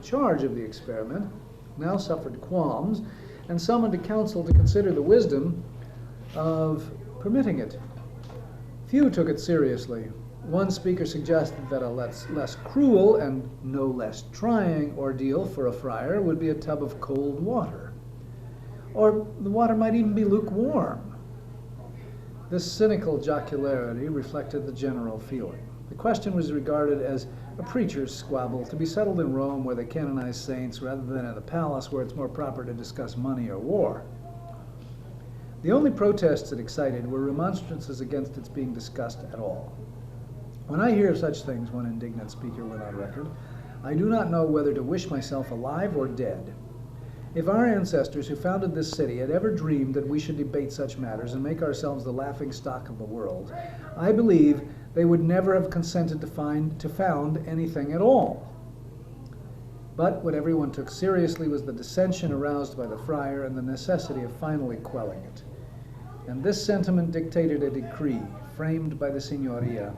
take charge of the experiment, now suffered qualms and summoned a council to consider the wisdom of permitting it. Few took it seriously. One speaker suggested that a less cruel and no less trying ordeal for a friar would be a tub of cold water. Or the water might even be lukewarm. This cynical jocularity reflected the general feeling. The question was regarded as a preacher's squabble to be settled in Rome where they canonize saints rather than in the palace where it's more proper to discuss money or war. The only protests it excited were remonstrances against its being discussed at all. When I hear of such things, one indignant speaker went on record, I do not know whether to wish myself alive or dead. If our ancestors who founded this city had ever dreamed that we should debate such matters and make ourselves the laughing stock of the world, I believe they would never have consented to found anything at all. But what everyone took seriously was the dissension aroused by the friar and the necessity of finally quelling it. And this sentiment dictated a decree framed by the Signoria,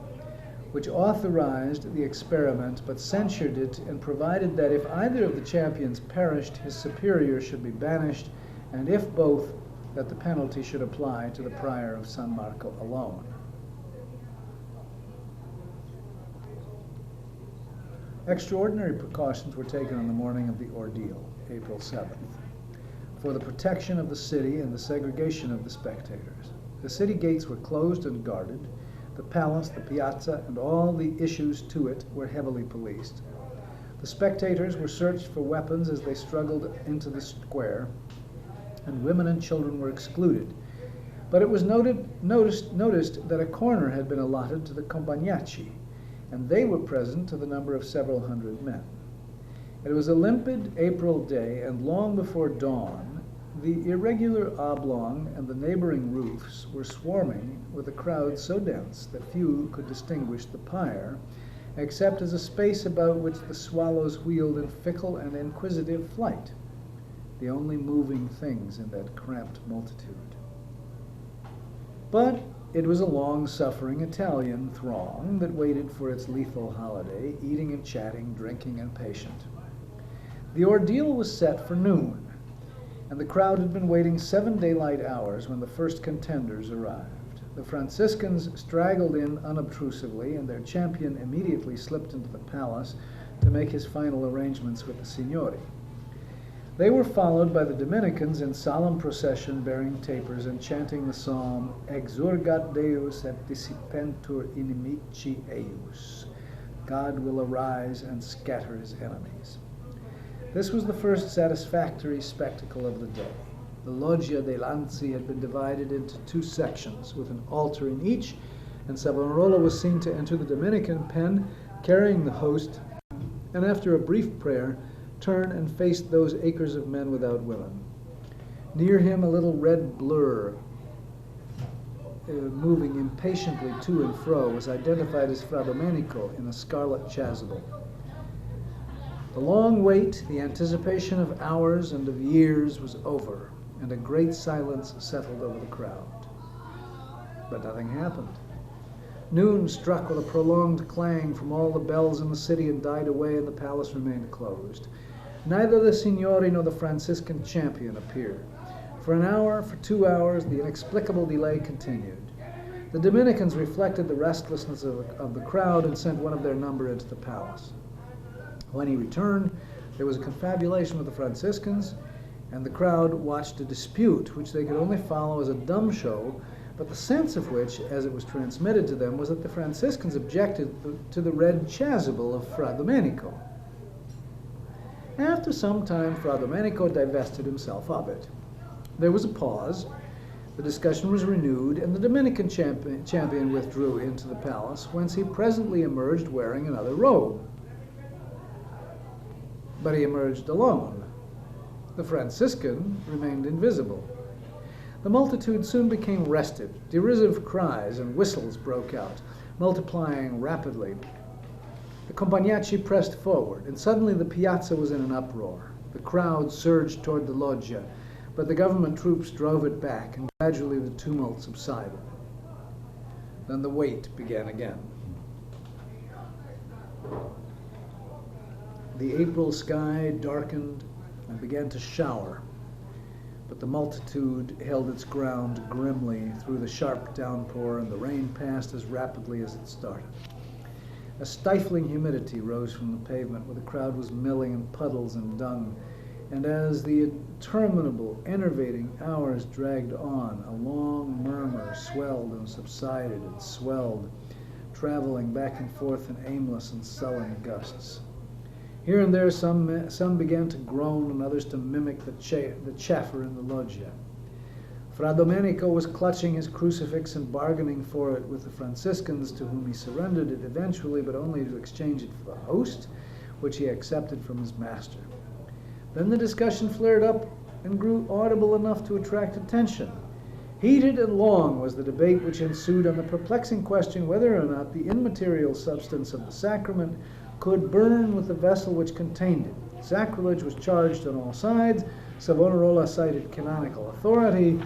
which authorized the experiment but censured it and provided that if either of the champions perished, his superior should be banished, and if both, that the penalty should apply to the prior of San Marco alone. Extraordinary precautions were taken on the morning of the ordeal, April 7th, for the protection of the city and the segregation of the spectators. The city gates were closed and guarded. The palace, the piazza, and all the issues to it were heavily policed. The spectators were searched for weapons as they struggled into the square, and women and children were excluded. But it was noticed that a corner had been allotted to the Compagnacci, and they were present to the number of several hundred men. It was a limpid April day, and long before dawn, the irregular oblong and the neighboring roofs were swarming with a crowd so dense that few could distinguish the pyre, except as a space about which the swallows wheeled in fickle and inquisitive flight, the only moving things in that cramped multitude. But it was a long-suffering Italian throng that waited for its lethal holiday, eating and chatting, drinking and patient. The ordeal was set for noon, and the crowd had been waiting 7 daylight hours when the first contenders arrived. The Franciscans straggled in unobtrusively, and their champion immediately slipped into the palace to make his final arrangements with the Signori. They were followed by the Dominicans in solemn procession bearing tapers and chanting the psalm, Exurgat Deus et dissipentur inimici eius. God will arise and scatter his enemies. This was the first satisfactory spectacle of the day. The Loggia dei Lanzi had been divided into 2 sections, with an altar in each, and Savonarola was seen to enter the Dominican pen, carrying the host, and after a brief prayer, turn and face those acres of men without women. Near him, a little red blur, moving impatiently to and fro, was identified as Fra Domenico in a scarlet chasuble. The long wait, the anticipation of hours and of years was over, and a great silence settled over the crowd. But nothing happened. Noon struck with a prolonged clang from all the bells in the city and died away, and the palace remained closed. Neither the Signori nor the Franciscan champion appeared. For an hour, for 2 hours, the inexplicable delay continued. The Dominicans reflected the restlessness of the crowd and sent one of their number into the palace. When he returned, there was a confabulation with the Franciscans, and the crowd watched a dispute which they could only follow as a dumb show, but the sense of which, as it was transmitted to them, was that the Franciscans objected to the red chasuble of Fra Domenico. After some time, Fra Domenico divested himself of it. There was a pause, the discussion was renewed, and the Dominican champion withdrew into the palace, whence he presently emerged wearing another robe. But he emerged alone. The Franciscan remained invisible. The multitude soon became restive. Derisive cries and whistles broke out, multiplying rapidly. The Compagnacci pressed forward, and suddenly the piazza was in an uproar. The crowd surged toward the loggia, but the government troops drove it back, and gradually the tumult subsided. Then the wait began again. The April sky darkened and began to shower, but the multitude held its ground grimly through the sharp downpour, and the rain passed as rapidly as it started. A stifling humidity rose from the pavement where the crowd was milling in puddles and dung, and as the interminable, enervating hours dragged on, a long murmur swelled and subsided and swelled, traveling back and forth in aimless and sullen gusts. Here and there some began to groan and others to mimic the chaffer in the loggia. Fra Domenico was clutching his crucifix and bargaining for it with the Franciscans, to whom he surrendered it eventually, but only to exchange it for the host, which he accepted from his master. Then the discussion flared up and grew audible enough to attract attention. Heated and long was the debate which ensued on the perplexing question whether or not the immaterial substance of the sacrament could burn with the vessel which contained it. Sacrilege was charged on all sides. Savonarola cited canonical authority,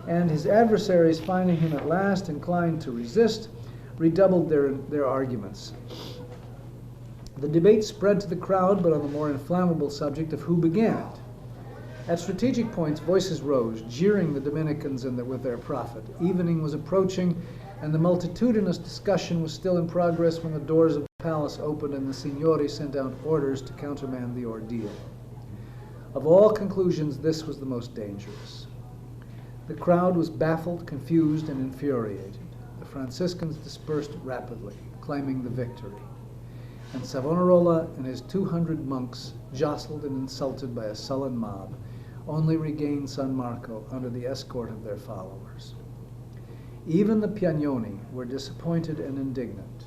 and his adversaries, finding him at last inclined to resist, redoubled their arguments. The debate spread to the crowd, but on the more inflammable subject of who began it. At strategic points, voices rose, jeering the Dominicans with their prophet. Evening was approaching, and the multitudinous discussion was still in progress when the doors of the palace opened and the signori sent out orders to countermand the ordeal. Of all conclusions, this was the most dangerous. The crowd was baffled, confused, and infuriated. The Franciscans dispersed rapidly, claiming the victory, and Savonarola and his 200 monks, jostled and insulted by a sullen mob, only regained San Marco under the escort of their followers. Even the Piagnoni were disappointed and indignant.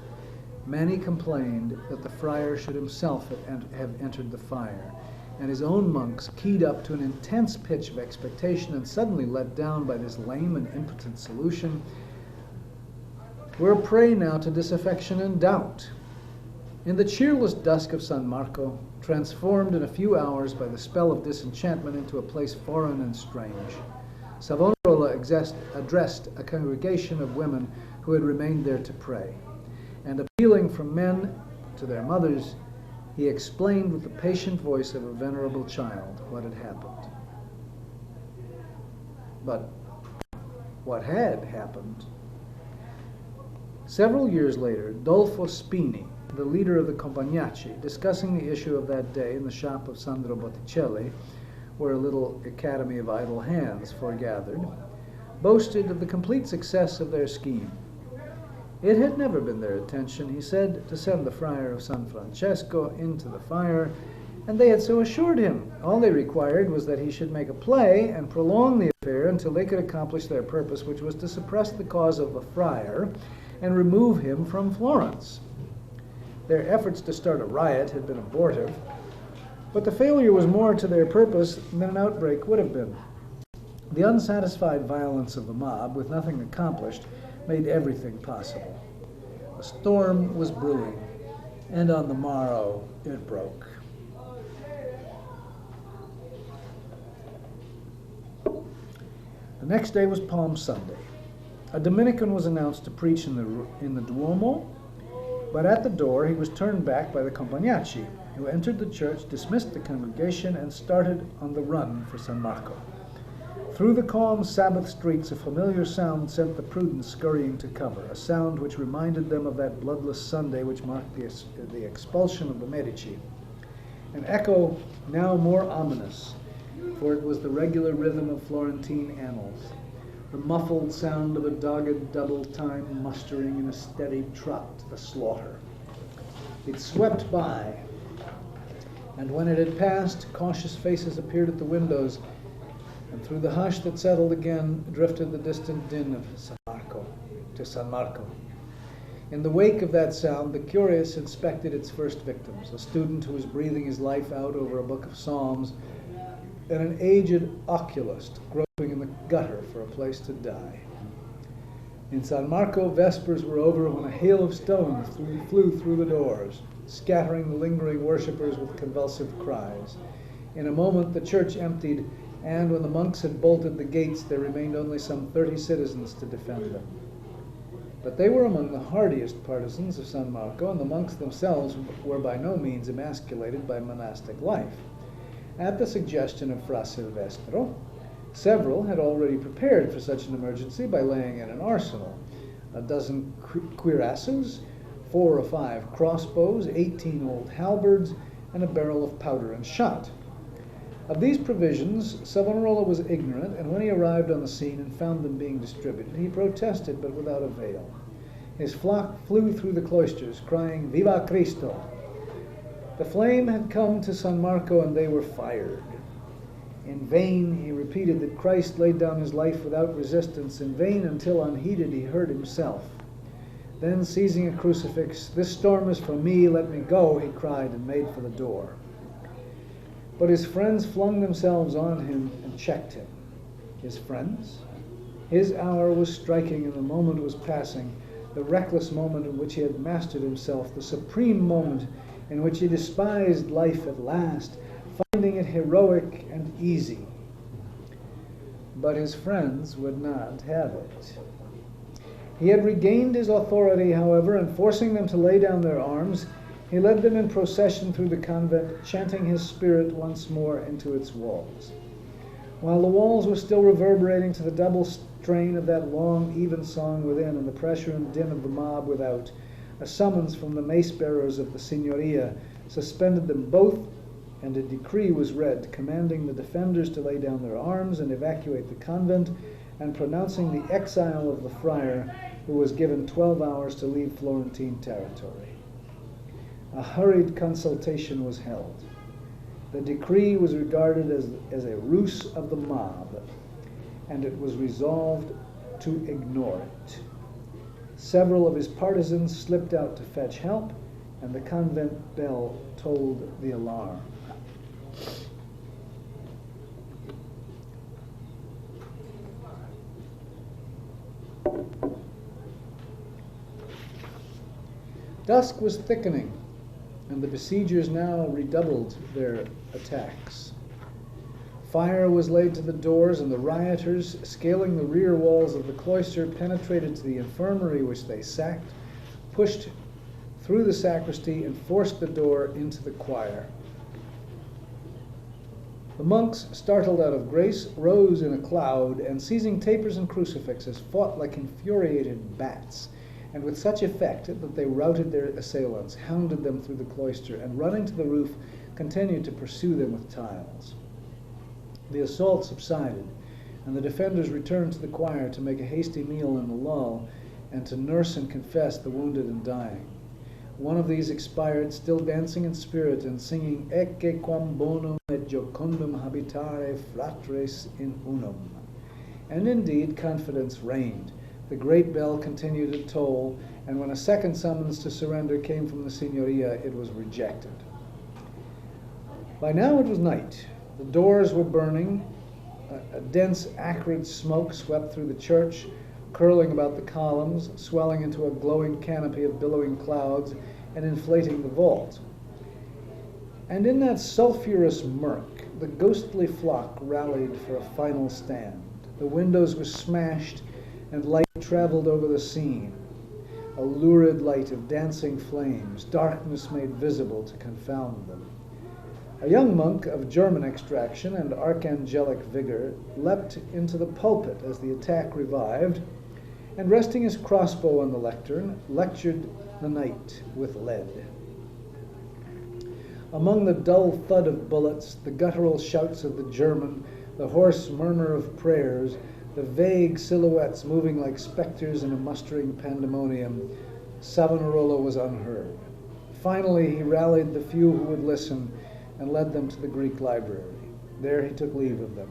Many complained that the friar should himself have entered the fire, and his own monks, keyed up to an intense pitch of expectation and suddenly let down by this lame and impotent solution, were a prey now to disaffection and doubt. In the cheerless dusk of San Marco, transformed in a few hours by the spell of disenchantment into a place foreign and strange, Savonarola addressed a congregation of women who had remained there to pray, and appealing from men to their mothers, he explained with the patient voice of a venerable child what had happened. But what had happened? Several years later, Dolfo Spini, the leader of the Compagnacci, discussing the issue of that day in the shop of Sandro Botticelli, where a little academy of idle hands foregathered, boasted of the complete success of their scheme. It had never been their intention, he said, to send the friar of San Francesco into the fire, and they had so assured him. All they required was that he should make a play and prolong the affair until they could accomplish their purpose, which was to suppress the cause of the friar and remove him from Florence. Their efforts to start a riot had been abortive, but the failure was more to their purpose than an outbreak would have been. The unsatisfied violence of the mob, with nothing accomplished, made everything possible. A storm was brewing, and on the morrow it broke. The next day was Palm Sunday. A Dominican was announced to preach in the Duomo, but at the door he was turned back by the Compagnacci, who entered the church, dismissed the congregation, and started on the run for San Marco. Through the calm Sabbath streets, a familiar sound sent the prudents scurrying to cover, a sound which reminded them of that bloodless Sunday which marked the expulsion of the Medici. An echo now more ominous, for it was the regular rhythm of Florentine annals, the muffled sound of a dogged double-time mustering in a steady trot to the slaughter. It swept by, and when it had passed, cautious faces appeared at the windows, and through the hush that settled again drifted the distant din of San Marco. In the wake of that sound, the curious inspected its first victims, a student who was breathing his life out over a book of psalms, and an aged oculist groping in the gutter for a place to die. In San Marco, vespers were over when a hail of stones flew through the doors, scattering the lingering worshippers with convulsive cries. In a moment, the church emptied, and when the monks had bolted the gates, there remained only some 30 citizens to defend them. But they were among the hardiest partisans of San Marco, and the monks themselves were by no means emasculated by monastic life. At the suggestion of Fra Silvestro, several had already prepared for such an emergency by laying in an arsenal: a dozen cuirasses, 4 or 5 crossbows, 18 old halberds, and a barrel of powder and shot. Of these provisions, Savonarola was ignorant, and when he arrived on the scene and found them being distributed, he protested, but without avail. His flock flew through the cloisters, crying, "Viva Cristo!" The flame had come to San Marco, and they were fired. In vain he repeated that Christ laid down his life without resistance, in vain until unheeded he heard himself. Then, seizing a crucifix, "This storm is for me, let me go," he cried, and made for the door. But his friends flung themselves on him and checked him. His friends? His hour was striking and the moment was passing, the reckless moment in which he had mastered himself, the supreme moment in which he despised life at last, finding it heroic and easy. But his friends would not have it. He had regained his authority, however, and forcing them to lay down their arms, he led them in procession through the convent, chanting his spirit once more into its walls. While the walls were still reverberating to the double strain of that long, even song within and the pressure and din of the mob without, a summons from the mace-bearers of the Signoria suspended them both, and a decree was read commanding the defenders to lay down their arms and evacuate the convent, and pronouncing the exile of the friar, who was given 12 hours to leave Florentine territory. A hurried consultation was held. The decree was regarded as a ruse of the mob, and it was resolved to ignore it. Several of his partisans slipped out to fetch help, and the convent bell tolled the alarm. Dusk was thickening, and the besiegers now redoubled their attacks. Fire was laid to the doors, and the rioters, scaling the rear walls of the cloister, penetrated to the infirmary which they sacked, pushed through the sacristy, and forced the door into the choir. The monks, startled out of grace, rose in a cloud, and seizing tapers and crucifixes, fought like infuriated bats, and with such effect that they routed their assailants, hounded them through the cloister, and running to the roof, continued to pursue them with tiles. The assault subsided, and the defenders returned to the choir to make a hasty meal in the lull, and to nurse and confess the wounded and dying. One of these expired, still dancing in spirit and singing, "Ecce quam bonum et jocundum habitare fratres in unum." And indeed, confidence reigned. The great bell continued to toll, and when a second summons to surrender came from the Signoria, it was rejected. By now it was night. The doors were burning. A dense, acrid smoke swept through the church, curling about the columns, swelling into a glowing canopy of billowing clouds, and inflating the vault. And in that sulphurous murk, the ghostly flock rallied for a final stand. The windows were smashed, and light traveled over the scene, a lurid light of dancing flames, darkness made visible to confound them. A young monk of German extraction and archangelic vigor leapt into the pulpit as the attack revived, and resting his crossbow on the lectern, lectured the night with lead. Among the dull thud of bullets, the guttural shouts of the German, the hoarse murmur of prayers, the vague silhouettes moving like specters in a mustering pandemonium, Savonarola was unheard. Finally, he rallied the few who would listen and led them to the Greek library. There he took leave of them.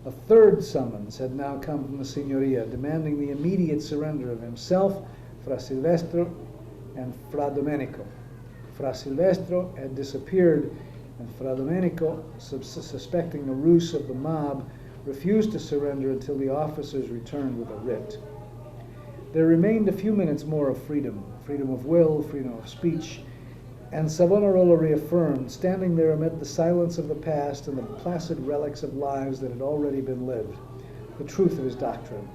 A third summons had now come from the Signoria, demanding the immediate surrender of himself, Fra Silvestro, and Fra Domenico. Fra Silvestro had disappeared, and Fra Domenico, suspecting a ruse of the mob, refused to surrender until the officers returned with a writ. There remained a few minutes more of freedom of will, freedom of speech, and Savonarola reaffirmed, standing there amid the silence of the past and the placid relics of lives that had already been lived, the truth of his doctrine.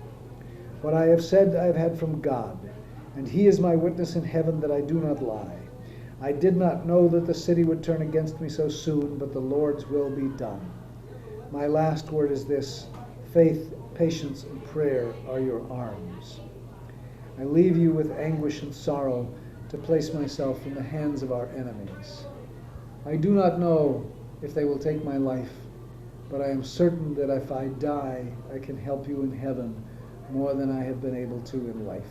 What I have said I have had from God, and he is my witness in heaven that I do not lie. I did not know that the city would turn against me so soon, but the Lord's will be done. My last word is this: faith, patience, and prayer are your arms. I leave you with anguish and sorrow to place myself in the hands of our enemies. I do not know if they will take my life, but I am certain that if I die, I can help you in heaven more than I have been able to in life.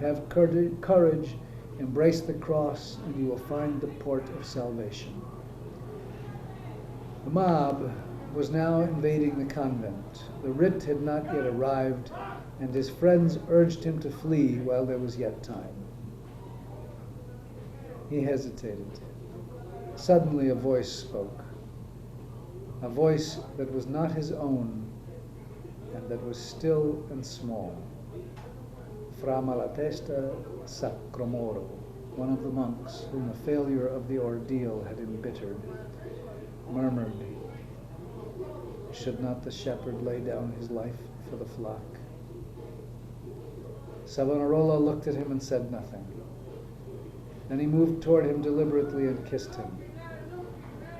Have courage, embrace the cross, and you will find the port of salvation. The mob was now invading the convent. The writ had not yet arrived, and his friends urged him to flee while there was yet time. He hesitated. Suddenly a voice spoke, a voice that was not his own, and that was still and small. Fra Malatesta Sacromoro, one of the monks whom the failure of the ordeal had embittered, murmured, "Should not the shepherd lay down his life for the flock?" Savonarola looked at him and said nothing. Then he moved toward him deliberately and kissed him.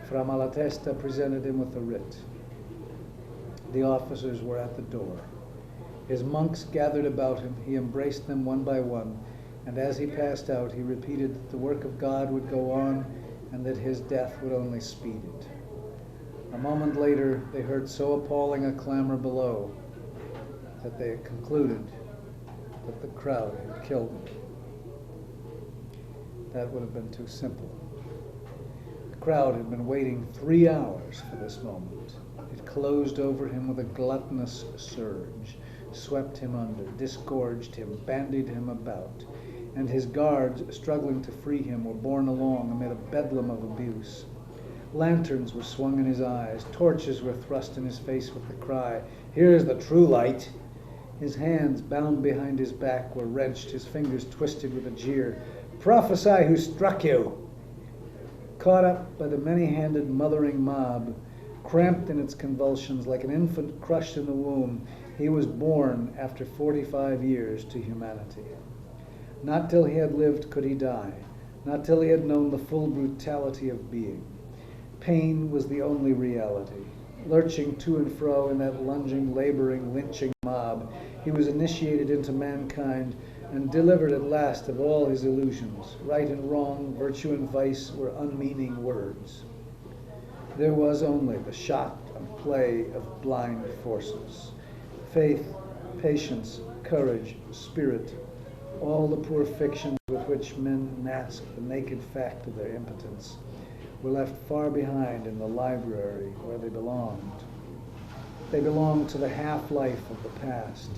Fra Malatesta presented him with a writ. The officers were at the door. His monks gathered about him. He embraced them one by one, and as he passed out, he repeated that the work of God would go on and that his death would only speed it. A moment later, they heard so appalling a clamor below that they had concluded that the crowd had killed him. That would have been too simple. The crowd had been waiting 3 hours for this moment. It closed over him with a gluttonous surge, swept him under, disgorged him, bandied him about, and his guards, struggling to free him, were borne along amid a bedlam of abuse. Lanterns were swung in his eyes, torches were thrust in his face with the cry, "Here is the true light." His hands, bound behind his back, were wrenched, his fingers twisted with a jeer. "Prophesy who struck you!" Caught up by the many-handed, mothering mob, cramped in its convulsions like an infant crushed in the womb, he was born after 45 years to humanity. Not till he had lived could he die, not till he had known the full brutality of being. Pain was the only reality. Lurching to and fro in that lunging, laboring, lynching mob, he was initiated into mankind and delivered at last of all his illusions. Right and wrong, virtue and vice were unmeaning words. There was only the shot and play of blind forces. Faith, patience, courage, spirit, all the poor fictions with which men mask the naked fact of their impotence, were left far behind in the library where they belonged. They belonged to the half-life of the past,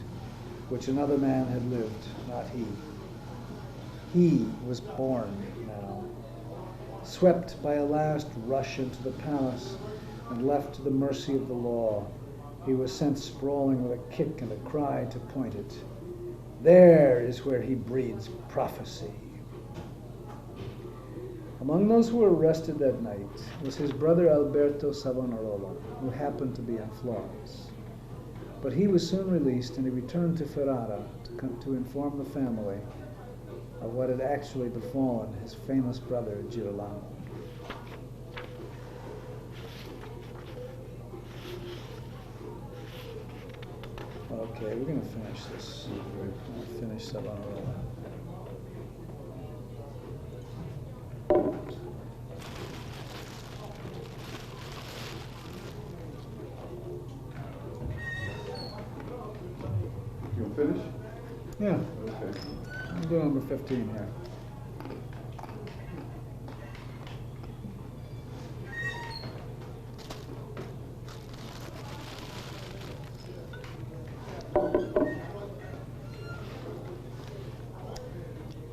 which another man had lived, not he. He was born now, swept by a last rush into the palace and left to the mercy of the law. He was sent sprawling with a kick and a cry to point it. There is where he breeds prophecy. Among those who were arrested that night was his brother Alberto Savonarola, who happened to be in Florence. But he was soon released, and he returned to Ferrara to inform the family of what had actually befallen his famous brother Girolamo. Okay, we're going to finish this. We'll finish Savonarola. You finish? Yeah, Okay. I'm doing number 15 here.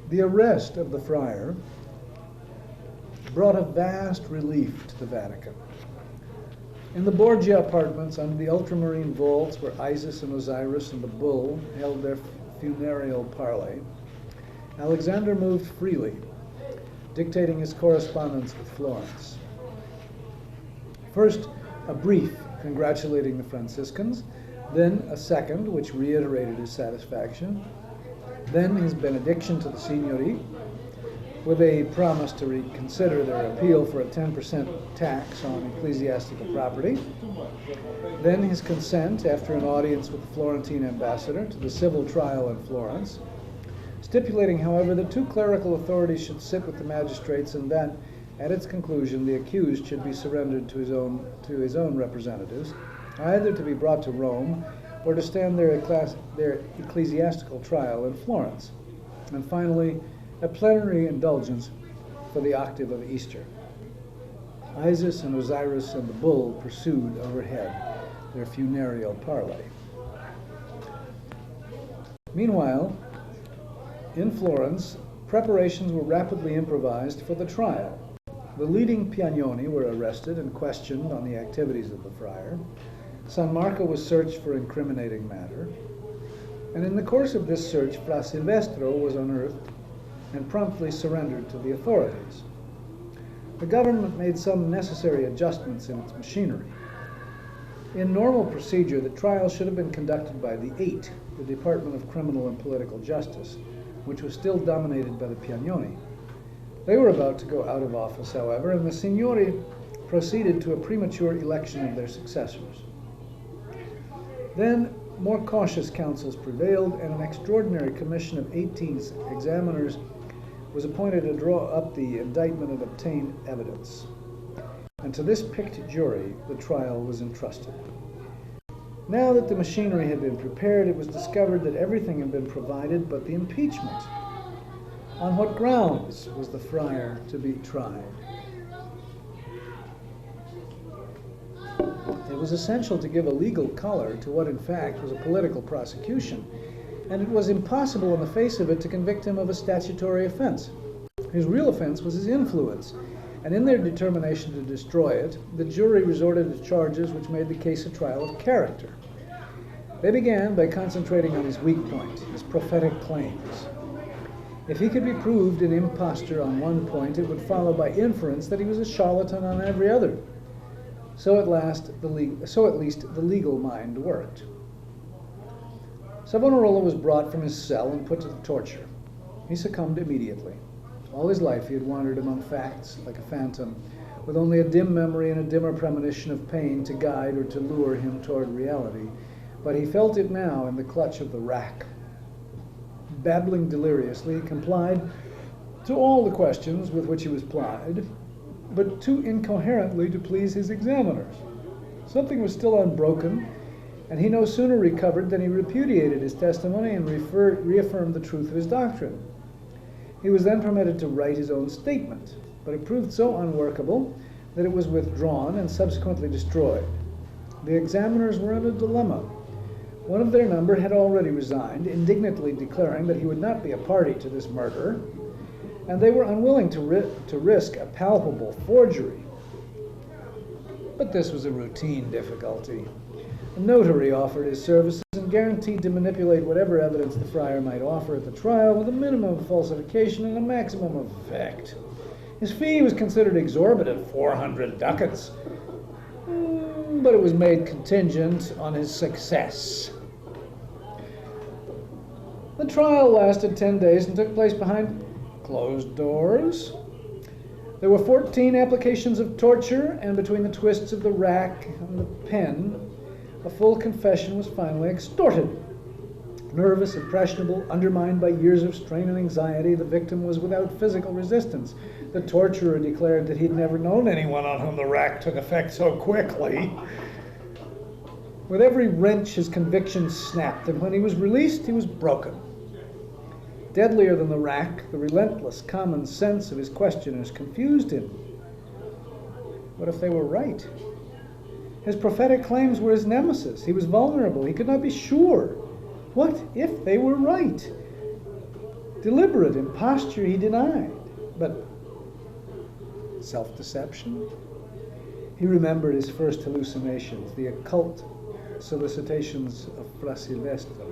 The arrest of the friar brought a vast relief to the Vatican. In the Borgia apartments under the ultramarine vaults where Isis and Osiris and the bull held their funereal parley, Alexander moved freely, dictating his correspondence with Florence. First, a brief congratulating the Franciscans then a second, which reiterated his satisfaction, then his benediction to the Signory, with a promise to reconsider their appeal for a 10% tax on ecclesiastical property, then his consent, after an audience with the Florentine ambassador, to the civil trial in Florence, stipulating, however, that 2 clerical authorities should sit with the magistrates, and that, at its conclusion, the accused should be surrendered to his own representatives, either to be brought to Rome or to stand their ecclesiastical trial in Florence, and finally, a plenary indulgence for the octave of Easter. Isis and Osiris and the bull pursued overhead their funereal parley. Meanwhile, in Florence, preparations were rapidly improvised for the trial. The leading Piagnoni were arrested and questioned on the activities of the friar. San Marco was searched for incriminating matter, and in the course of this search, Fra Silvestro was unearthed and promptly surrendered to the authorities. The government made some necessary adjustments in its machinery. In normal procedure, the trial should have been conducted by the 8, the Department of Criminal and Political Justice, which was still dominated by the Piagnoni. They were about to go out of office, however, and the Signori proceeded to a premature election of their successors. Then, more cautious counsels prevailed, and an extraordinary commission of 18 examiners was appointed to draw up the indictment and obtain evidence. And to this picked jury, the trial was entrusted. Now that the machinery had been prepared, it was discovered that everything had been provided but the impeachment. On what grounds was the friar to be tried? It was essential to give a legal color to what in fact was a political prosecution, and it was impossible on the face of it to convict him of a statutory offense. His real offense was his influence, and in their determination to destroy it, the jury resorted to charges which made the case a trial of character. They began by concentrating on his weak point, his prophetic claims. If he could be proved an impostor on one point, it would follow by inference that he was a charlatan on every other. So at least the legal mind worked. Savonarola was brought from his cell and put to the torture. He succumbed immediately. All his life he had wandered among facts like a phantom, with only a dim memory and a dimmer premonition of pain to guide or to lure him toward reality. But he felt it now in the clutch of the rack. Babbling deliriously, he complied to all the questions with which he was plied, but too incoherently to please his examiners. Something was still unbroken, and he no sooner recovered than he repudiated his testimony and reaffirmed the truth of his doctrine. He was then permitted to write his own statement, but it proved so unworkable that it was withdrawn and subsequently destroyed. The examiners were in a dilemma. One of their number had already resigned, indignantly declaring that he would not be a party to this murder, and they were unwilling to risk a palpable forgery. But this was a routine difficulty. A notary offered his services and guaranteed to manipulate whatever evidence the friar might offer at the trial with a minimum of falsification and a maximum of effect. His fee was considered exorbitant, 400 ducats, but it was made contingent on his success. The trial lasted 10 days and took place behind closed doors. There were 14 applications of torture, and between the twists of the rack and the pen, a full confession was finally extorted. Nervous, impressionable, undermined by years of strain and anxiety, the victim was without physical resistance. The torturer declared that he'd never known anyone on whom the rack took effect so quickly. With every wrench, his conviction snapped, and when he was released, he was broken. Deadlier than the rack, the relentless common sense of his questioners confused him. What if they were right? His prophetic claims were his nemesis. He was vulnerable. He could not be sure. What if they were right? Deliberate imposture he denied, but self-deception? He remembered his first hallucinations, the occult solicitations of Fra Silvestro,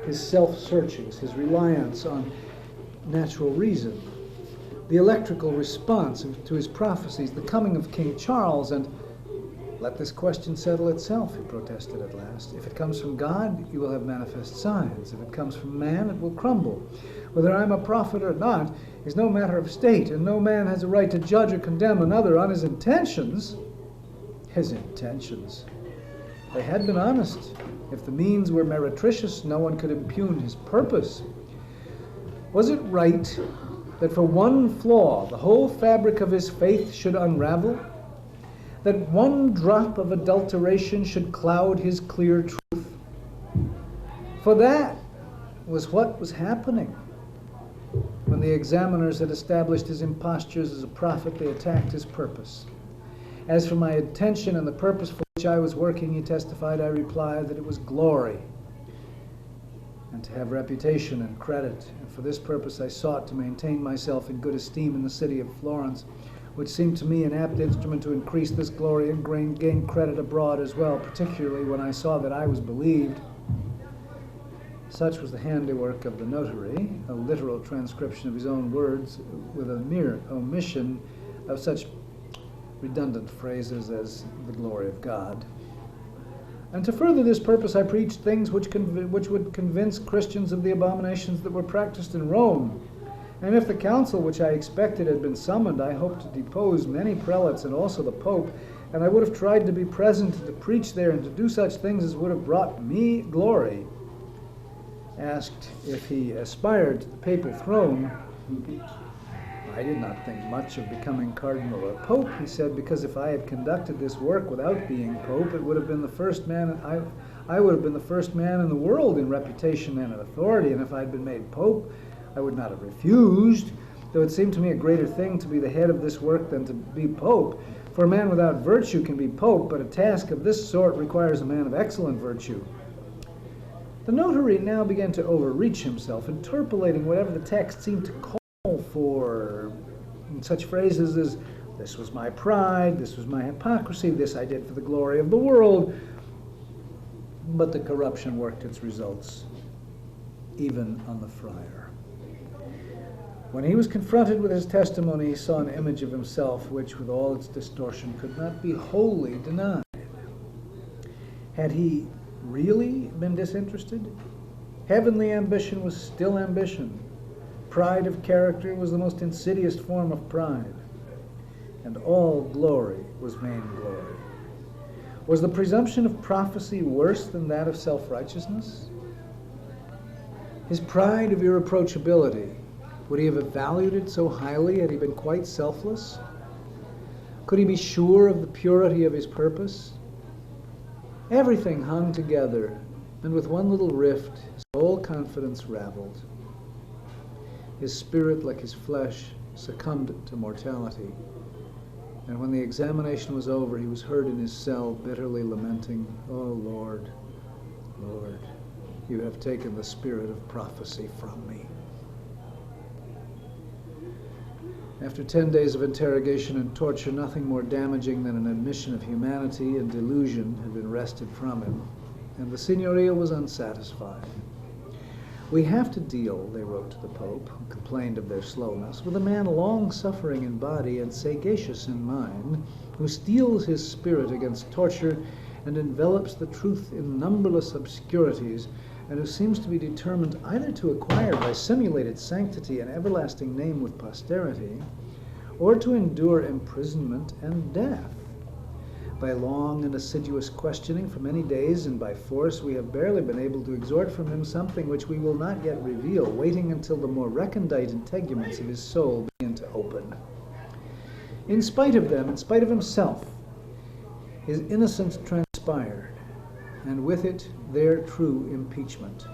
his self-searchings, his reliance on natural reason, the electrical response to his prophecies, the coming of King Charles, and Let this question settle itself, he protested at last. If it comes from God, you will have manifest signs. If it comes from man, it will crumble. Whether I'm a prophet or not is no matter of state, and no man has a right to judge or condemn another on his intentions. His intentions. They had been honest. If the means were meretricious, no one could impugn his purpose. Was it right that for one flaw the whole fabric of his faith should unravel? That one drop of adulteration should cloud his clear truth? For that was what was happening. When the examiners had established his impostures as a prophet, they attacked his purpose. As for my intention and the purpose for which I was working, he testified, I replied that it was glory and to have reputation and credit. And for this purpose I sought to maintain myself in good esteem in the city of Florence, which seemed to me an apt instrument to increase this glory and gain credit abroad as well, particularly when I saw that I was believed. Such was the handiwork of the notary, a literal transcription of his own words with a mere omission of such redundant phrases as the glory of God. And to further this purpose I preached things which would convince Christians of the abominations that were practiced in Rome. And if the council which I expected had been summoned, I hoped to depose many prelates and also the Pope, and I would have tried to be present to preach there and to do such things as would have brought me glory. Asked if he aspired to the papal throne, I did not think much of becoming cardinal or pope, he said, because if I had conducted this work without being pope, it would have been the first man, I would have been the first man in the world in reputation and in authority, and if I had been made pope, I would not have refused, though it seemed to me a greater thing to be the head of this work than to be pope. For a man without virtue can be pope, but a task of this sort requires a man of excellent virtue. The notary now began to overreach himself, interpolating whatever the text seemed to call for, in such phrases as, this was my pride, this was my hypocrisy, this I did for the glory of the world. But the corruption worked its results, even on the friar. When he was confronted with his testimony, he saw an image of himself which, with all its distortion, could not be wholly denied. Had he really been disinterested? Heavenly ambition was still ambition. Pride of character was the most insidious form of pride. And all glory was vain glory. Was the presumption of prophecy worse than that of self-righteousness? His pride of irreproachability, would he have valued it so highly had he been quite selfless? Could he be sure of the purity of his purpose? Everything hung together, and with one little rift, his whole confidence raveled. His spirit, like his flesh, succumbed to mortality. And when the examination was over, he was heard in his cell bitterly lamenting, "Oh Lord, Lord, you have taken the spirit of prophecy from me." After 10 days of interrogation and torture, nothing more damaging than an admission of humanity and delusion had been wrested from him, and the signoria was unsatisfied. "We have to deal," they wrote to the Pope, who complained of their slowness, "with a man long-suffering in body and sagacious in mind, who steels his spirit against torture and envelops the truth in numberless obscurities, and who seems to be determined either to acquire by simulated sanctity an everlasting name with posterity, or to endure imprisonment and death. By long and assiduous questioning for many days and by force, we have barely been able to extort from him something which we will not yet reveal, waiting until the more recondite integuments of his soul begin to open. In spite of them, in spite of himself, his innocence transpired, and with it their true impeachment.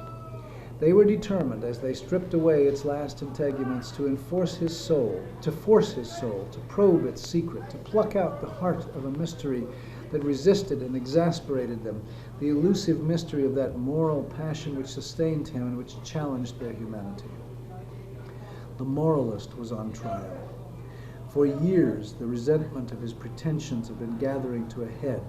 They were determined, as they stripped away its last integuments, to force his soul, to probe its secret, to pluck out the heart of a mystery that resisted and exasperated them, the elusive mystery of that moral passion which sustained him and which challenged their humanity. The moralist was on trial. For years, the resentment of his pretensions had been gathering to a head,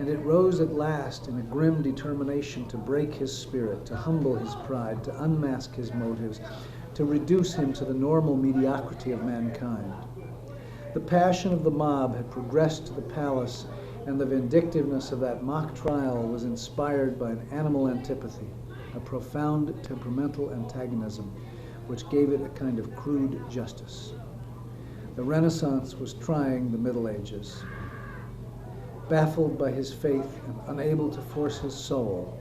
and it rose at last in a grim determination to break his spirit, to humble his pride, to unmask his motives, to reduce him to the normal mediocrity of mankind. The passion of the mob had progressed to the palace, and the vindictiveness of that mock trial was inspired by an animal antipathy, a profound temperamental antagonism, which gave it a kind of crude justice. The Renaissance was trying the Middle Ages. Baffled by his faith and unable to force his soul,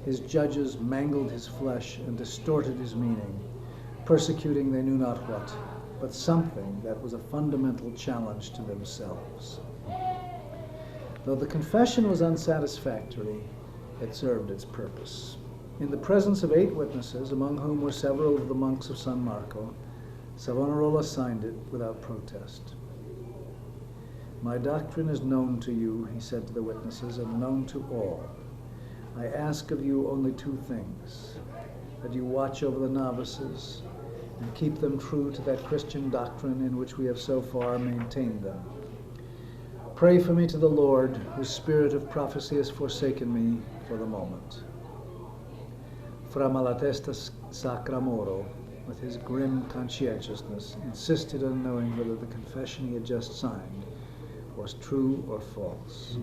his judges mangled his flesh and distorted his meaning, persecuting they knew not what, but something that was a fundamental challenge to themselves. Though the confession was unsatisfactory, it served its purpose. In the presence of 8 witnesses, among whom were several of the monks of San Marco, Savonarola signed it without protest. "My doctrine is known to you," he said to the witnesses, "and known to all. I ask of you only 2 things, that you watch over the novices and keep them true to that Christian doctrine in which we have so far maintained them. Pray for me to the Lord, whose spirit of prophecy has forsaken me for the moment." Fra Malatesta Sacramoro, with his grim conscientiousness, insisted on knowing whether the confession he had just signed was true or false.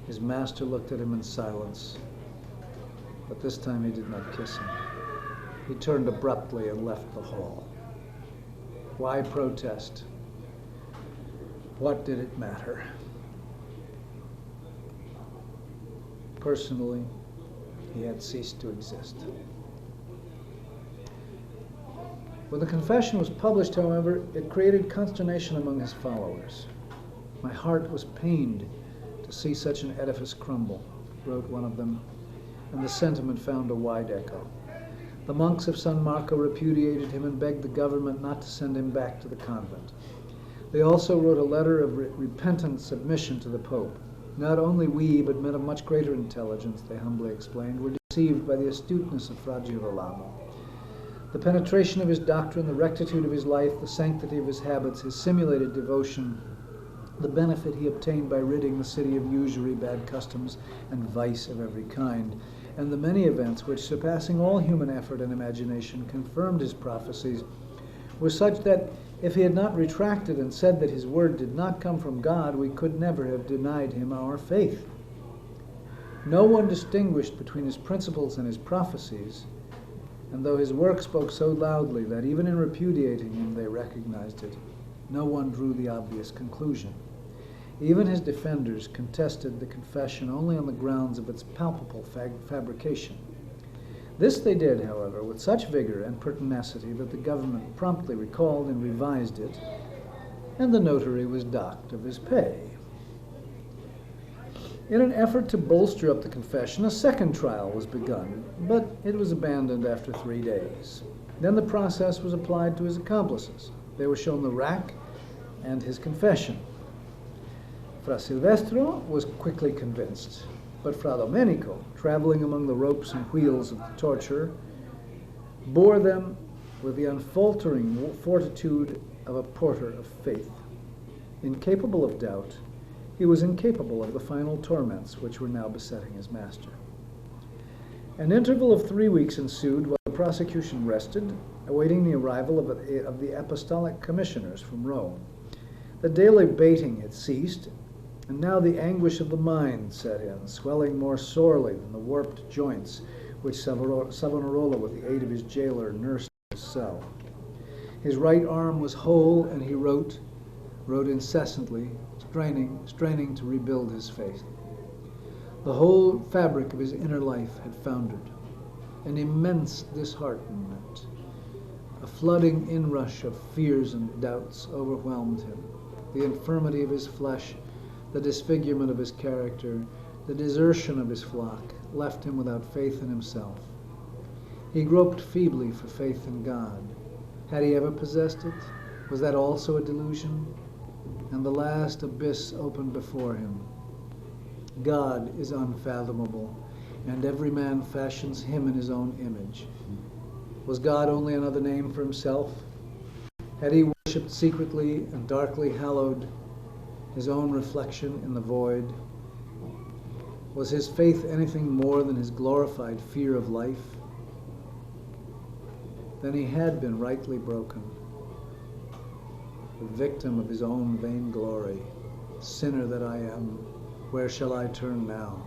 His master looked at him in silence, but this time he did not kiss him. He turned abruptly and left the hall. Why protest? What did it matter? Personally, he had ceased to exist. When the confession was published, however, it created consternation among his followers. "My heart was pained to see such an edifice crumble," wrote one of them, and the sentiment found a wide echo. The monks of San Marco repudiated him and begged the government not to send him back to the convent. They also wrote a letter of repentant submission to the Pope. "Not only we, but men of much greater intelligence," they humbly explained, "were deceived by the astuteness of Fra Girolamo. The penetration of his doctrine, the rectitude of his life, the sanctity of his habits, his simulated devotion, the benefit he obtained by ridding the city of usury, bad customs, and vice of every kind, and the many events which, surpassing all human effort and imagination, confirmed his prophecies, were such that if he had not retracted and said that his word did not come from God, we could never have denied him our faith. No one distinguished between his principles and his prophecies, and though his work spoke so loudly that even in repudiating him they recognized it, no one drew the obvious conclusion. Even his defenders contested the confession only on the grounds of its palpable fabrication. This they did, however, with such vigor and pertinacity that the government promptly recalled and revised it, and the notary was docked of his pay. In an effort to bolster up the confession, a second trial was begun, but it was abandoned after 3 days. Then the process was applied to his accomplices. They were shown the rack and his confession. Fra Silvestro was quickly convinced, but Fra Domenico, traveling among the ropes and wheels of the torture, bore them with the unfaltering fortitude of a porter of faith. Incapable of doubt, he was incapable of the final torments which were now besetting his master. An interval of 3 weeks ensued while the prosecution rested, awaiting the arrival of the apostolic commissioners from Rome. The daily baiting had ceased, and now the anguish of the mind set in, swelling more sorely than the warped joints which Savonarola, with the aid of his jailer, nursed in his cell. His right arm was whole, and he wrote incessantly, straining to rebuild his faith. The whole fabric of his inner life had foundered. An immense disheartenment, a flooding inrush of fears and doubts overwhelmed him. The infirmity of his flesh, the disfigurement of his character, the desertion of his flock, left him without faith in himself. He groped feebly for faith in God. Had he ever possessed it? Was that also a delusion? And the last abyss opened before him. God is unfathomable, and every man fashions him in his own image. Was God only another name for himself? Had he worshipped secretly and darkly hallowed his own reflection in the void? Was his faith anything more than his glorified fear of life? Then he had been rightly broken, the victim of his own vainglory, Sinner that I am, where shall I turn now?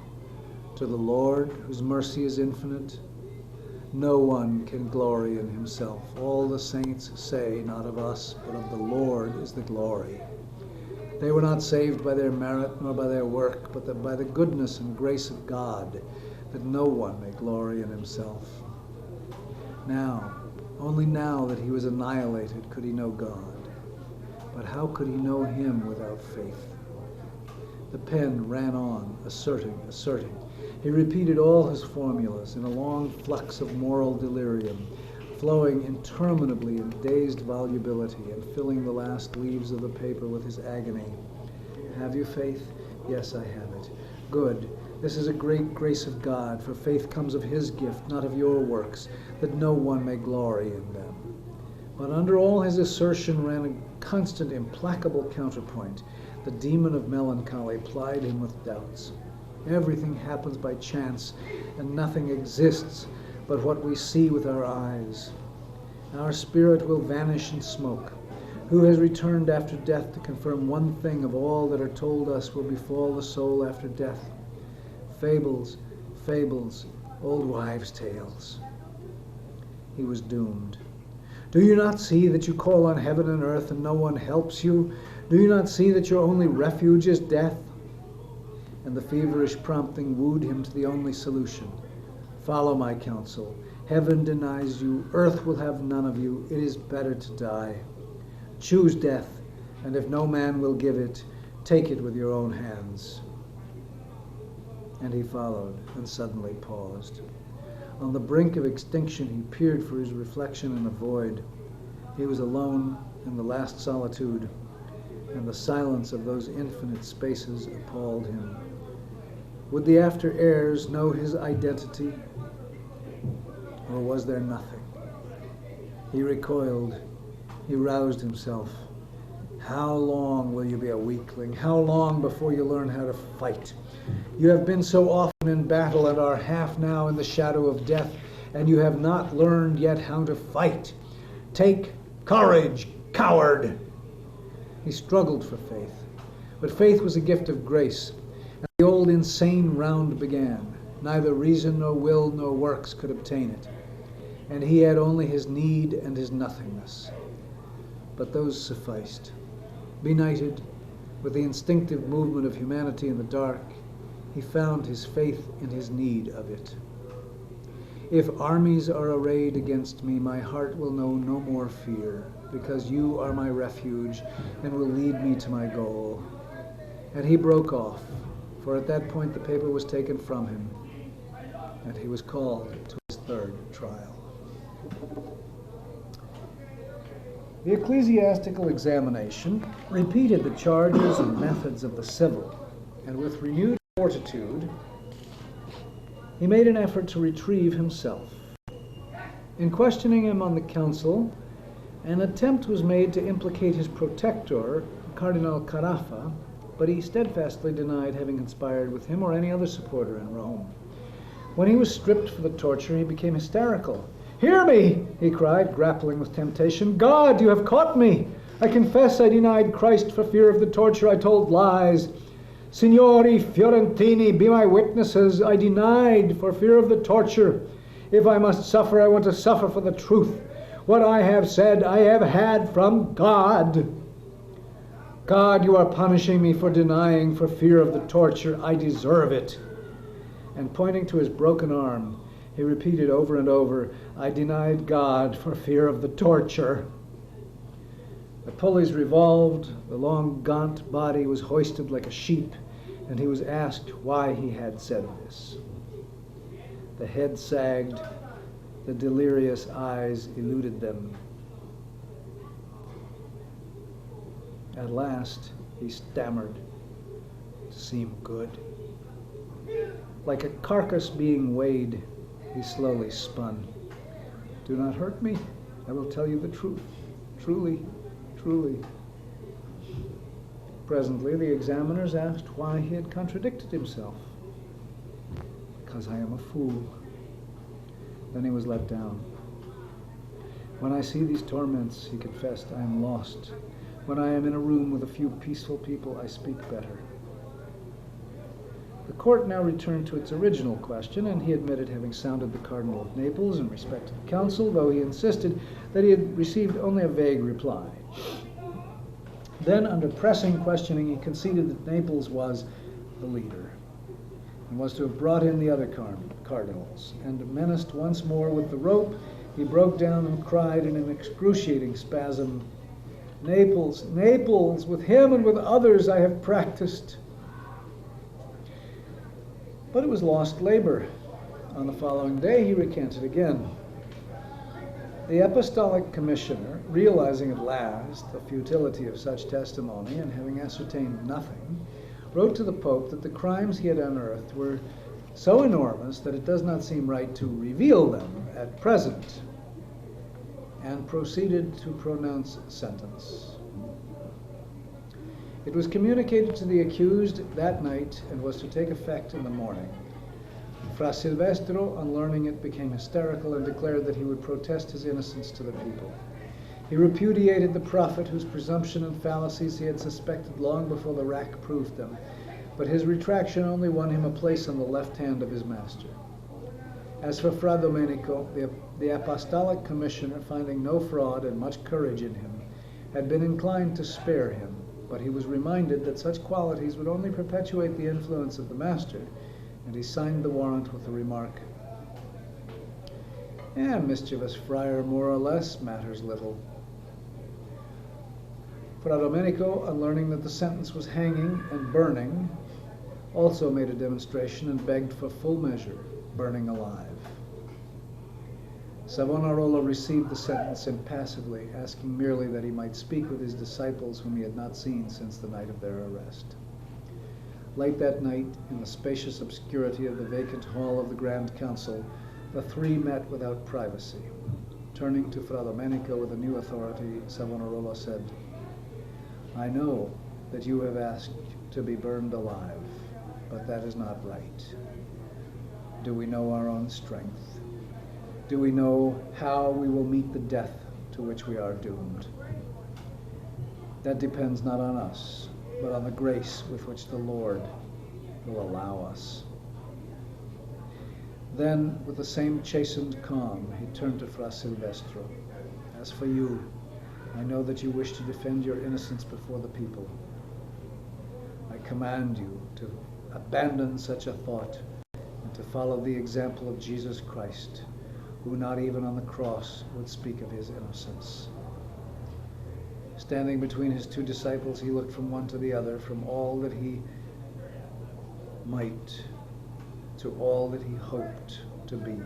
To the Lord, whose mercy is infinite? No one can glory in himself. All the saints say, not of us, but of the Lord is the glory. They were not saved by their merit nor by their work, but that by the goodness and grace of God, that no one may glory in himself. Now, only now that he was annihilated could he know God. But how could he know him without faith? The pen ran on, asserting. He repeated all his formulas in a long flux of moral delirium, flowing interminably in dazed volubility and filling the last leaves of the paper with his agony. Have you faith? Yes, I have it. Good. This is a great grace of God, for faith comes of his gift, not of your works, that no one may glory in them. But under all his assertion ran a constant, implacable counterpoint. The demon of melancholy plied him with doubts. Everything happens by chance, and nothing exists but what we see with our eyes. Our spirit will vanish in smoke. Who has returned after death to confirm one thing of all that are told us will befall the soul after death? Fables, old wives' tales. He was doomed. Do you not see that you call on heaven and earth and no one helps you? Do you not see that your only refuge is death? And the feverish prompting wooed him to the only solution. Follow my counsel. Heaven denies you. Earth will have none of you. It is better to die. Choose death, and if no man will give it, take it with your own hands. And he followed, and suddenly paused. On the brink of extinction, he peered for his reflection in the void. He was alone in the last solitude, and the silence of those infinite spaces appalled him. Would the after heirs know his identity, or was there nothing? He recoiled. He roused himself. How long will you be a weakling? How long before you learn how to fight? You have been so often in battle and are half now in the shadow of death, and you have not learned yet how to fight. Take courage, coward! He struggled for faith, but faith was a gift of grace, and the old insane round began. Neither reason nor will nor works could obtain it, and he had only his need and his nothingness. But those sufficed. Benighted, with the instinctive movement of humanity in the dark, he found his faith in his need of it. If armies are arrayed against me, my heart will know no more fear, because you are my refuge and will lead me to my goal. And he broke off, for at that point the paper was taken from him, and he was called to his third trial. The ecclesiastical examination repeated the charges and methods of the civil, and with renewed fortitude, he made an effort to retrieve himself. In questioning him on the council, an attempt was made to implicate his protector, Cardinal Carafa, but he steadfastly denied having conspired with him or any other supporter in Rome. When he was stripped for the torture, he became hysterical. "Hear me!" he cried, grappling with temptation. "God, you have caught me! I confess I denied Christ for fear of the torture. I told lies. Signori Fiorentini, be my witnesses. I denied for fear of the torture. If I must suffer, I want to suffer for the truth. What I have said, I have had from God. God, you are punishing me for denying for fear of the torture. I deserve it." And pointing to his broken arm, he repeated over and over, "I denied God for fear of the torture." The pulleys revolved, the long gaunt body was hoisted like a sheep, and he was asked why he had said this. The head sagged, the delirious eyes eluded them. At last he stammered, "To seem good." Like a carcass being weighed, he slowly spun. "Do not hurt me. I will tell you the truth. Truly, truly." Presently the examiners asked why he had contradicted himself. "Because I am a fool." Then he was let down. "When I see these torments," he confessed, "I am lost. When I am in a room with a few peaceful people, I speak better. The court now returned to its original question, and he admitted having sounded the Cardinal of Naples in respect to the council, though he insisted that he had received only a vague reply. Then, under pressing questioning, he conceded that Naples was the leader and was to have brought in the other cardinals. And menaced once more with the rope, he broke down and cried in an excruciating spasm, "Naples, Naples, with him and with others I have practiced." But it was lost labor. On the following day, he recanted again. The Apostolic Commissioner, realizing at last the futility of such testimony and having ascertained nothing, wrote to the Pope that the crimes he had unearthed were so enormous that it does not seem right to reveal them at present, and proceeded to pronounce sentence. It was communicated to the accused that night and was to take effect in the morning. Fra Silvestro, on learning it, became hysterical and declared that he would protest his innocence to the people. He repudiated the prophet whose presumption and fallacies he had suspected long before the rack proved them, but his retraction only won him a place on the left hand of his master. As for Fra Domenico, the Apostolic Commissioner, finding no fraud and much courage in him, had been inclined to spare him, but he was reminded that such qualities would only perpetuate the influence of the master, and he signed the warrant with the remark, "Mischievous friar, more or less, matters little." Fra Domenico, on learning that the sentence was hanging and burning, also made a demonstration and begged for full measure, burning alive. Savonarola received the sentence impassively, asking merely that he might speak with his disciples whom he had not seen since the night of their arrest. Late that night, in the spacious obscurity of the vacant hall of the Grand Council, the three met without privacy. Turning to Fra Domenico with a new authority, Savonarola said, "I know that you have asked to be burned alive, but that is not right. Do we know our own strength? Do we know how we will meet the death to which we are doomed? That depends not on us, but on the grace with which the Lord will allow us." Then, with the same chastened calm, he turned to Fra Silvestro. "As for you, I know that you wish to defend your innocence before the people. I command you to abandon such a thought and to follow the example of Jesus Christ, who not even on the cross would speak of his innocence." Standing between his two disciples, he looked from one to the other, from all that he might to all that he hoped to be,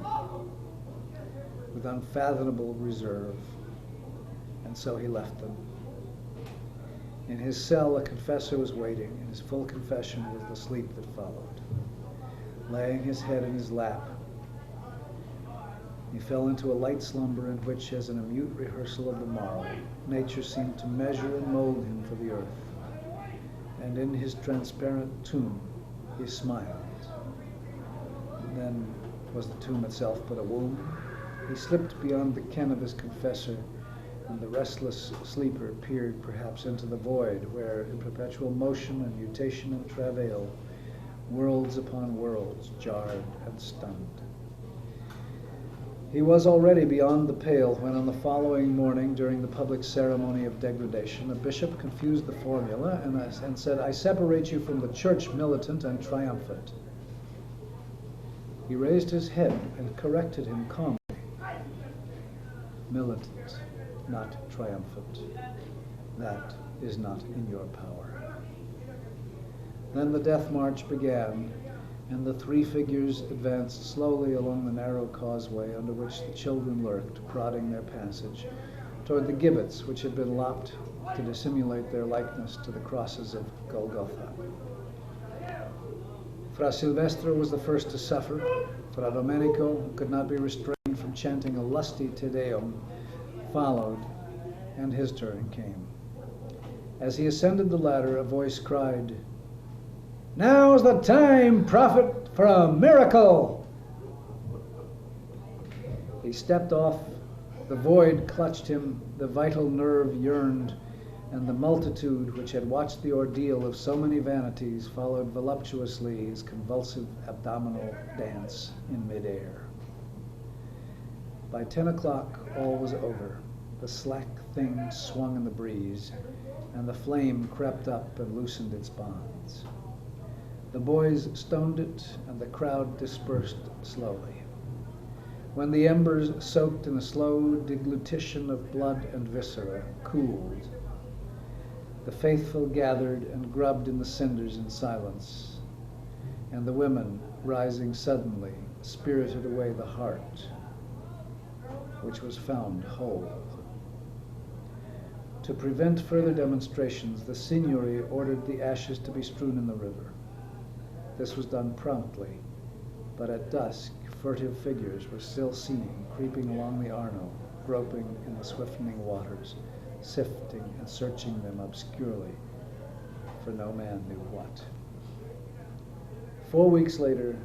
with unfathomable reserve, and so he left them. In his cell, a confessor was waiting, and his full confession was the sleep that followed. Laying his head in his lap, he fell into a light slumber in which, as in a mute rehearsal of the morrow, nature seemed to measure and mold him for the earth. And in his transparent tomb, he smiled. And then was the tomb itself but a womb? He slipped beyond the ken of his confessor, and the restless sleeper peered perhaps into the void where, in perpetual motion and mutation and travail, worlds upon worlds jarred and stunned. He was already beyond the pale when, on the following morning, during the public ceremony of degradation, a bishop confused the formula and said, "I separate you from the church, militant and triumphant." He raised his head and corrected him calmly. "Militant, not triumphant. That is not in your power." Then the death march began, and the three figures advanced slowly along the narrow causeway under which the children lurked, prodding their passage, toward the gibbets which had been lopped to dissimulate their likeness to the crosses of Golgotha. Fra Silvestro was the first to suffer. Fra Domenico, who could not be restrained from chanting a lusty Te Deum, followed, and his turn came. As he ascended the ladder, a voice cried, "Now's the time, prophet, for a miracle!" He stepped off, the void clutched him, the vital nerve yearned, and the multitude which had watched the ordeal of so many vanities followed voluptuously his convulsive abdominal dance in midair. By 10 o'clock, all was over. The slack thing swung in the breeze, and the flame crept up and loosened its bonds. The boys stoned it, and the crowd dispersed slowly. When the embers, soaked in a slow deglutition of blood and viscera, cooled, the faithful gathered and grubbed in the cinders in silence, and the women, rising suddenly, spirited away the heart, which was found whole. To prevent further demonstrations, the Signory ordered the ashes to be strewn in the river. This was done promptly, but at dusk, furtive figures were still seen creeping along the Arno, groping in the swift'ning waters, sifting and searching them obscurely for no man knew what. 4 weeks later,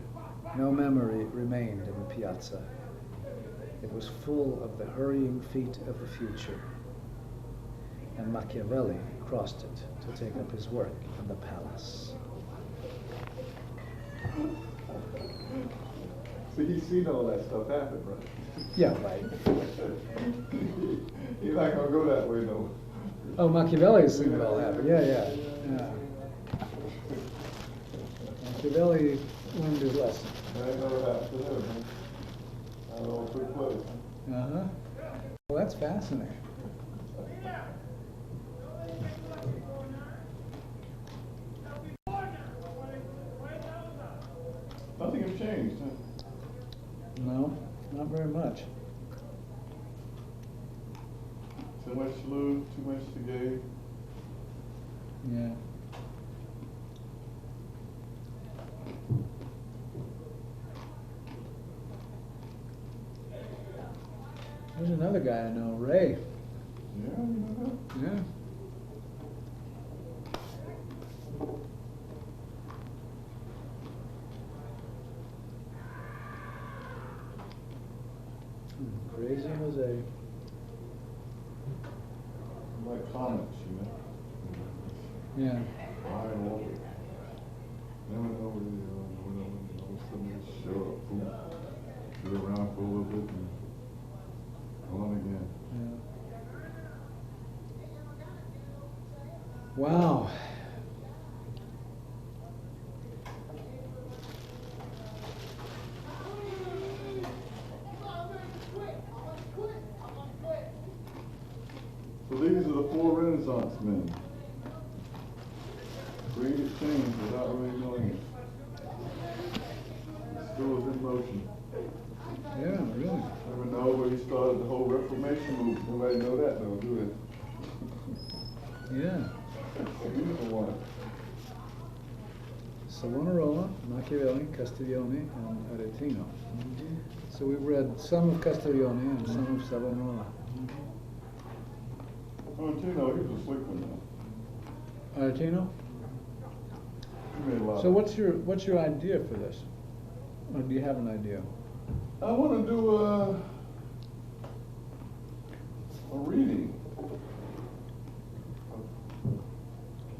no memory remained in the piazza. It was full of the hurrying feet of the future, and Machiavelli crossed it to take up his work in the palace. So he's seen all that stuff happen, right? Yeah, right. He's not gonna go that way, though. Oh, Machiavelli's seen it all happen. Yeah. Machiavelli learned his lesson. I know what happened to him, man. That all took place. Uh-huh. Well, that's fascinating. Nothing has changed, huh? No, not very much. Too much to lose, too much to gain. Yeah. There's another guy I know, Ray. Yeah, you know that? Yeah. Crazy Jose. Like comets, you know? Yeah. Flying over. Never know where they are, never know when they all of a sudden they show up, boom. Sit around for a little bit and on again. Yeah. Wow. So these are the 4 Renaissance men. Created change without really knowing it. It still is in motion. Yeah, really. Never know where he started the whole Reformation movement. Nobody know that though, do they? Yeah. Beautiful one. Savonarola, Machiavelli, Castiglione, and Aretino. So we've read some of Castiglione and some of Savonarola. Oh, you know, he was a slick one though. Aretino? He made a lot. So what's your idea for this? Or do you have an idea? I want to do a reading of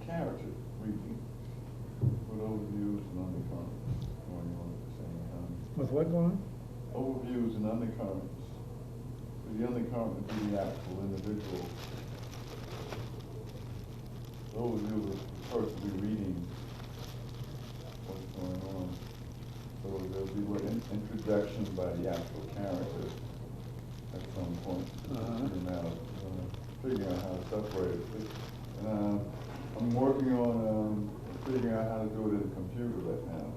character reading with overviews and undercurrents going on at the same time. With what going on? Overviews and undercurrents. So the undercurrent would be the actual individual. The overview would first be reading what's going on. So there'll be what introduction by the actual character at some point. Figuring out how to separate it. And I'm working on figuring out how to do it in the computer right now.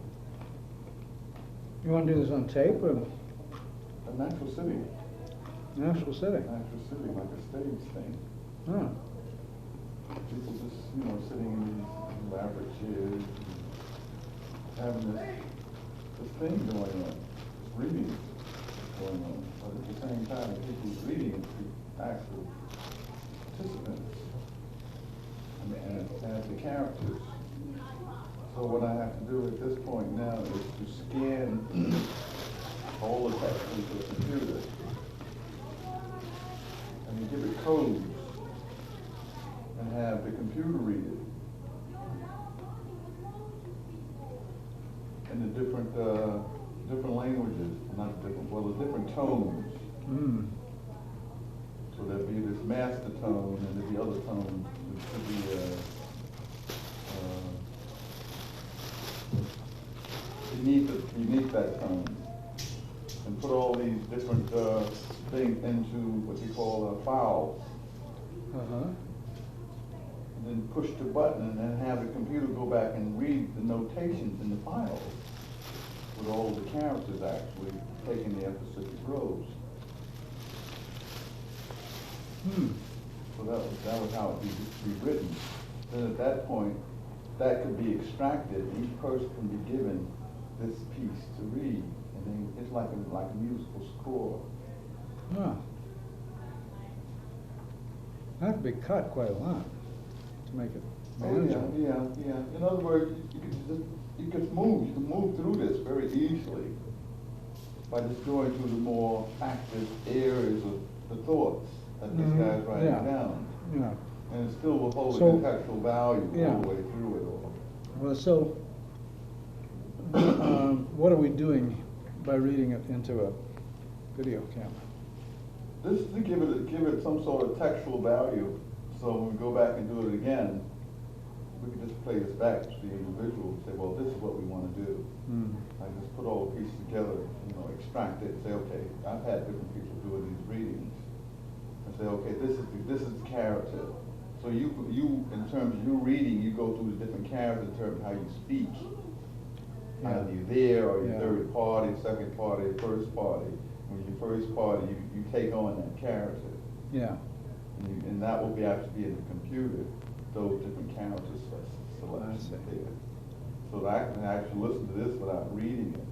You want to do this on tape or A natural city. National City? Natural city, like a stage thing. Huh. People just, sitting in these elaborate chairs, having this thing going on, this reading going on. But at the same time, the people who's reading it, the actual participants, and as the characters. So what I have to do at this point now is to scan all the text into the computer and give it codes and and have the computer read it. In the different languages, not different, well, the different tones. Mm. So there'd be this master tone and there'd be other tones. It could be beneath that tone. And put all these different things into what you call files. Uh-huh. And then push the button and then have the computer go back and read the notations in the files with all of the characters actually taking the epicyclic rows. So that was how it be written. Then at that point, that could be extracted. Each person can be given this piece to read, and then it's like a musical score. Huh. That'd be cut quite a lot to make it manageable. Yeah. In other words, you can move through this very easily by just going through the more active areas of the thoughts that this guy's writing down. Yeah. And it still will hold So, the contextual value all the way through it all. Well, so what are we doing by reading it into a video camera? This is to give it some sort of textual value, so when we go back and do it again, we can just play this back to the individual and say, well, this is what we want to do. Like just put all the pieces together, extract it, and say, okay, I've had different people doing these readings, and say, okay, this is the character. So you in terms of your reading, you go through the different characters in terms of how you speak. Either you're there, or you're third party, second party, first party. When you're first party, you take on that character. Yeah. And that will be actually be in the computer, those different characters selected there. So that I can actually listen to this without reading it.